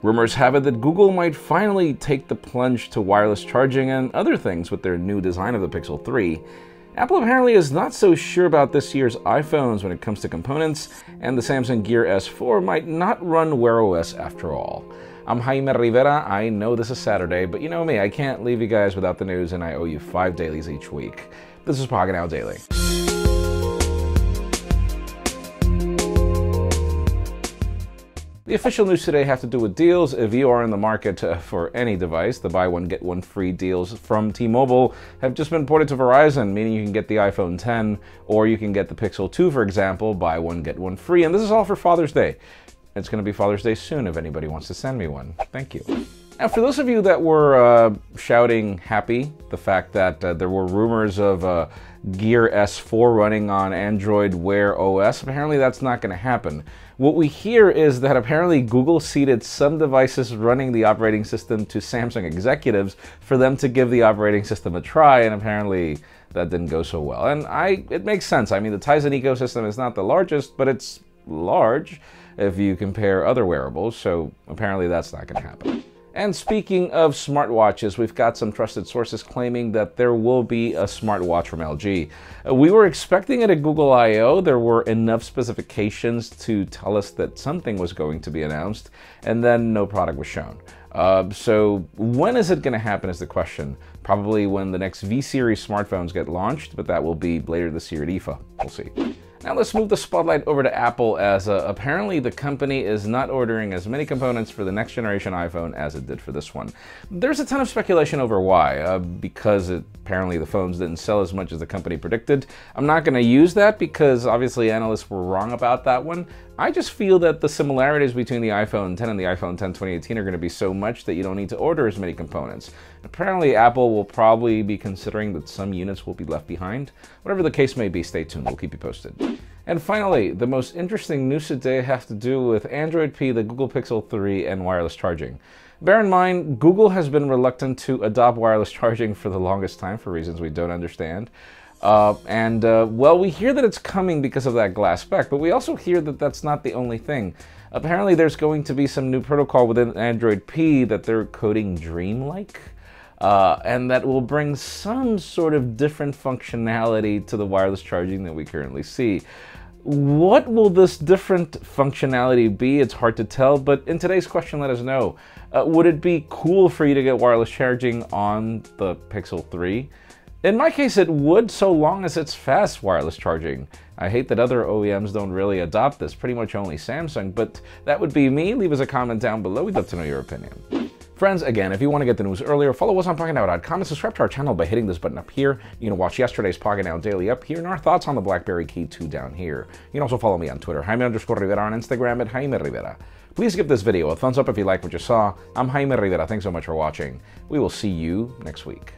Rumors have it that Google might finally take the plunge to wireless charging and other things with their new design of the Pixel 3. Apple apparently is not so sure about this year's iPhones when it comes to components, and the Samsung Gear S4 might not run Wear OS after all. I'm Jaime Rivera. I know this is Saturday, but you know me, I can't leave you guys without the news, and I owe you 5 dailies each week. This is Pocketnow Daily. The official news today have to do with deals. If you are in the market for any device, the buy one get one free deals from T-Mobile have just been ported to Verizon, meaning you can get the iPhone 10 or you can get the Pixel 2, for example, buy one get one free. And this is all for Father's Day. It's going to be Father's Day soon if anybody wants to send me one. Thank you. Now, for those of you that were shouting happy, the fact that there were rumors of Gear S4 running on Android Wear OS, apparently that's not going to happen. What we hear is that apparently Google ceded some devices running the operating system to Samsung executives for them to give the operating system a try, and apparently that didn't go so well. And it makes sense. I mean, the Tizen ecosystem is not the largest, but it's large if you compare other wearables, so apparently that's not going to happen. And speaking of smartwatches, we've got some trusted sources claiming that there will be a smartwatch from LG. We were expecting it at Google I/O. There were enough specifications to tell us that something was going to be announced, and then no product was shown. So when is it going to happen is the question. Probably when the next V-series smartphones get launched, but that will be later this year at IFA. We'll see. Now let's move the spotlight over to Apple, as apparently the company is not ordering as many components for the next generation iPhone as it did for this one. There's a ton of speculation over why, because apparently the phones didn't sell as much as the company predicted. I'm not going to use that because obviously analysts were wrong about that one. I just feel that the similarities between the iPhone 10 and the iPhone 10 2018 are going to be so much that you don't need to order as many components. Apparently Apple will probably be considering that some units will be left behind. Whatever the case may be, stay tuned, we'll keep you posted. And finally, the most interesting news today has to do with Android P, the Google Pixel 3, and wireless charging. Bear in mind, Google has been reluctant to adopt wireless charging for the longest time for reasons we don't understand. Well, we hear that it's coming because of that glass spec, but we also hear that that's not the only thing. Apparently there's going to be some new protocol within Android P that they're coding Dreamlike, and that will bring some sort of different functionality to the wireless charging that we currently see. What will this different functionality be? It's hard to tell, but in today's question, let us know. Would it be cool for you to get wireless charging on the Pixel 3? In my case, it would, so long as it's fast wireless charging. I hate that other OEMs don't really adopt this, pretty much only Samsung, but that would be me. Leave us a comment down below. We'd love to know your opinion. Friends, again, if you want to get the news earlier, follow us on Pocketnow.com and subscribe to our channel by hitting this button up here. You can watch yesterday's Pocketnow Daily up here and our thoughts on the BlackBerry Key 2 down here. You can also follow me on Twitter, Jaime_Rivera, on Instagram at Jaime Rivera. Please give this video a thumbs up if you like what you saw. I'm Jaime Rivera. Thanks so much for watching. We will see you next week.